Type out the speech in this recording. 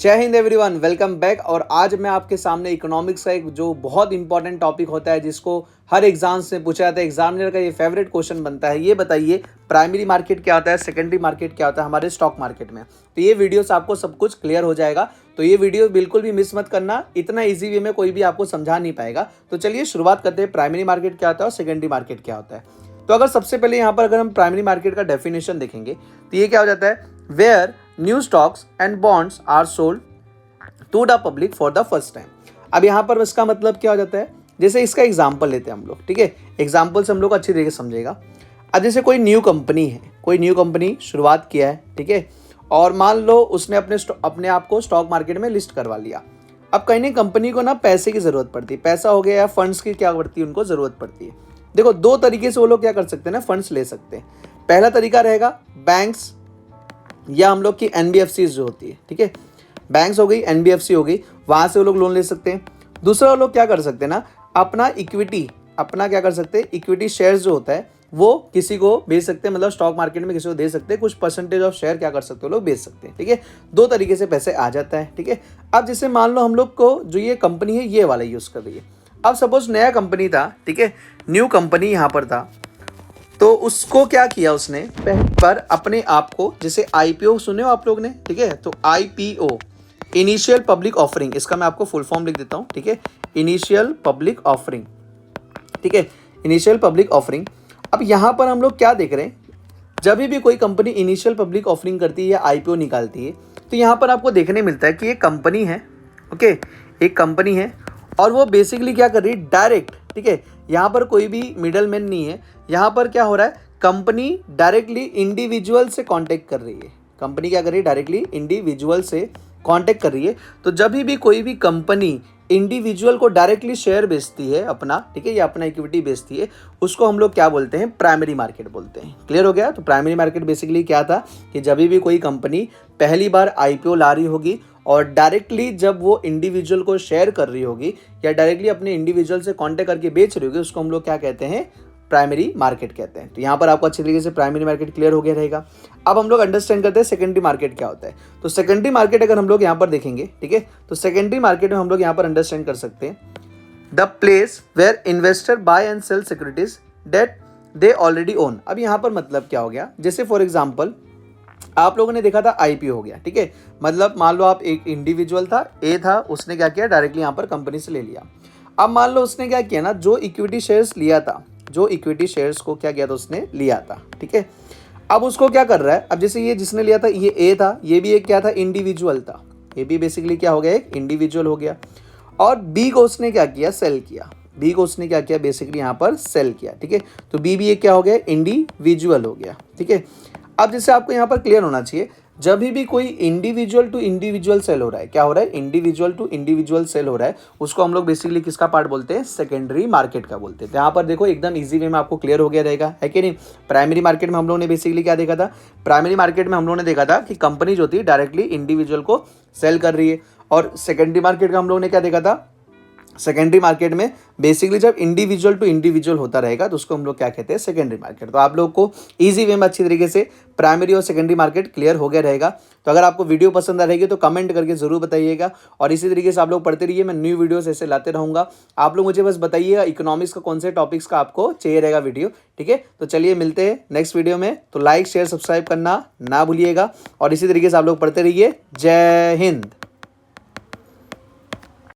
जय Hind everyone, welcome back. और आज मैं आपके सामने इकोनॉमिक्स का एक जो बहुत इंपॉर्टेंट टॉपिक होता है जिसको हर एग्जाम से पूछा जाता है, एग्जामिनर का ये फेवरेट क्वेश्चन बनता है। ये बताइए प्राइमरी मार्केट क्या होता है, सेकेंडरी मार्केट क्या होता है हमारे स्टॉक मार्केट में। तो ये वीडियो से आपको सब कुछ क्लियर हो जाएगा। तो ये वीडियो बिल्कुल भी मिस मत करना, इतना ईजी वे में कोई भी आपको समझा नहीं पाएगा। तो चलिए शुरुआत करते हैं, प्राइमरी मार्केट क्या होता है और सेकेंडरी मार्केट क्या होता है। तो अगर सबसे पहले यहाँ पर अगर हम प्राइमरी मार्केट का डेफिनेशन देखेंगे तो ये क्या हो जाता है, where new stocks and bonds are sold to the public for the first time. अब यहाँ पर इसका मतलब क्या हो जाता है, जैसे इसका एग्जाम्पल लेते हैं हम लोग, ठीक है। एग्जाम्पल से हम लोग अच्छी तरीके से समझेगा। अब जैसे कोई न्यू कंपनी है, कोई न्यू कंपनी शुरुआत किया है, ठीक है, और मान लो उसने अपने आप को स्टॉक मार्केट में लिस्ट करवा लिया। अब कहीं नहीं, कंपनी को ना पैसे की ज़रूरत पड़ती है, पैसा हो गया या फंड्स की क्या पड़ती है, उनको ज़रूरत पड़ती है। देखो दो तरीके से वो लोग क्या कर सकते हैं ना, फंड्स ले सकते हैं। पहला तरीका रहेगा बैंक्स या हम लोग की एनबीएफसी जो होती है, ठीक है, बैंक्स हो गई, एनबीएफसी हो गई, वहाँ से वो लोग लोन ले सकते हैं। दूसरा वो लोग क्या कर सकते हैं ना, अपना इक्विटी, अपना क्या कर सकते हैं, इक्विटी शेयर्स जो होता है वो किसी को बेच सकते हैं, मतलब स्टॉक मार्केट में किसी को दे सकते हैं, कुछ परसेंटेज ऑफ शेयर क्या कर सकते हैं, लोग बेच सकते हैं, ठीक है। दो तरीके से पैसे आ जाता है, ठीक है। अब जैसे मान लो हम लोग को जो ये कंपनी है ये वाला यूज़ कर रही है। अब सपोज नया कंपनी था, ठीक है, न्यू कंपनी यहाँ पर था, तो उसको क्या किया उसने, पहली बार अपने आप को, जैसे आईपीओ सुने हो आप लोग ने, ठीक है, तो आईपीओ इनिशियल पब्लिक ऑफरिंग, इसका मैं आपको फुल फॉर्म लिख देता हूँ, ठीक है, इनिशियल पब्लिक ऑफरिंग, ठीक है, इनिशियल पब्लिक ऑफरिंग। अब यहाँ पर हम लोग क्या देख रहे हैं, जब भी कोई कंपनी इनिशियल पब्लिक ऑफरिंग करती है या आईपीओ निकालती है तो यहाँ पर आपको देखने मिलता है कि एक कंपनी है, ओके, एक कंपनी है और वो बेसिकली क्या कर रही है, डायरेक्ट, ठीक है, यहाँ पर कोई भी मिडल मैन नहीं है। यहाँ पर क्या हो रहा है, कंपनी डायरेक्टली इंडिविजुअल से कांटेक्ट कर रही है। कंपनी क्या कर रही है, डायरेक्टली इंडिविजुअल से कांटेक्ट कर रही है। तो जब भी कोई भी कंपनी इंडिविजुअल को डायरेक्टली शेयर बेचती है अपना, ठीक है, या अपना इक्विटी बेचती है, उसको हम लोग क्या बोलते हैं, प्राइमरी मार्केट बोलते हैं। क्लियर हो गया। तो प्राइमरी मार्केट बेसिकली क्या था कि जब भी कोई कंपनी पहली बार आईपीओ ला रही होगी और डायरेक्टली जब वो इंडिविजुअल को शेयर कर रही होगी या डायरेक्टली अपने इंडिविजुअल से कांटेक्ट करके बेच रही होगी, उसको हम लोग क्या कहते हैं, प्राइमरी मार्केट कहते हैं। तो यहाँ पर आपको अच्छी तरीके से प्राइमरी मार्केट क्लियर हो गया रहेगा। अब हम लोग अंडरस्टैंड करते हैं सेकेंडरी मार्केट क्या होता है। तो सेकेंडरी मार्केट अगर हम लोग यहाँ पर देखेंगे, ठीक है, तो सेकेंडरी मार्केट में हम लोग यहाँ पर अंडरस्टैंड कर सकते हैं the place where investor buy and sell securities that they already own. अब यहाँ पर मतलब क्या हो गया, जैसे फॉर एग्जाम्पल आप लोगों ने देखा था आईपीओ हो गया, ठीक है, मतलब मान लो आप एक इंडिविजुअल था, ए था, उसने क्या किया, डायरेक्टली यहाँ पर कंपनी से ले लिया। अब मान लो उसने क्या किया ना, जो इक्विटी शेयर्स लिया था, जो इक्विटी शेयर्स को क्या किया था, उसने लिया था, ठीक है। अब उसको क्या कर रहा है, अब जैसे ये जिसने लिया था ये ए था, ये भी एक क्या था, इंडिविजुअल था, ये भी बेसिकली क्या हो गया, एक इंडिविजुअल हो गया। और बी को उसने क्या किया, सेल किया, बी को उसने क्या किया, बेसिकली यहाँ पर सेल किया, ठीक है। तो बी भी एक क्या हो गया, इंडिविजुअल हो गया, ठीक है। अब जैसे आपको यहाँ पर क्लियर होना चाहिए, जब भी कोई इंडिविजुअल टू इंडिविजुअल सेल हो रहा है, क्या हो रहा है, इंडिविजुअल टू इंडिविजुअल सेल हो रहा है, उसको हम लोग बेसिकली किसका पार्ट बोलते हैं, सेकेंडरी मार्केट का बोलते हैं। तो यहाँ पर देखो एकदम इजी वे में आपको क्लियर हो गया रहेगा, है कि नहीं। प्राइमरी मार्केट में हम लोगों ने बेसिकली क्या देखा था, प्राइमरी मार्केट में हम लोगों ने देखा था कि कंपनी जो थी डायरेक्टली इंडिविजुअल को सेल कर रही है। और सेकेंडरी मार्केट का हम लोगों ने क्या देखा था, सेकेंडरी मार्केट में बेसिकली जब इंडिविजुअल टू इंडिविजुअल होता रहेगा तो उसको हम लोग क्या कहते हैं, सेकेंडरी मार्केट। तो आप लोग को इजी वे में अच्छी तरीके से प्राइमरी और सेकेंडरी मार्केट क्लियर हो गया रहेगा। तो अगर आपको वीडियो पसंद आ रहेगी तो कमेंट करके जरूर बताइएगा और इसी तरीके से आप लोग पढ़ते रहिए, मैं न्यू वीडियोस ऐसे लाते रहूँगा। आप लोग मुझे बस बताइएगा इकोनॉमिक्स का कौन से टॉपिक्स का आपको चाहिए रहेगा वीडियो, ठीक है। तो चलिए मिलते हैं नेक्स्ट वीडियो में। तो लाइक शेयर सब्सक्राइब करना ना भूलिएगा और इसी तरीके से आप लोग पढ़ते रहिए। जय हिंद।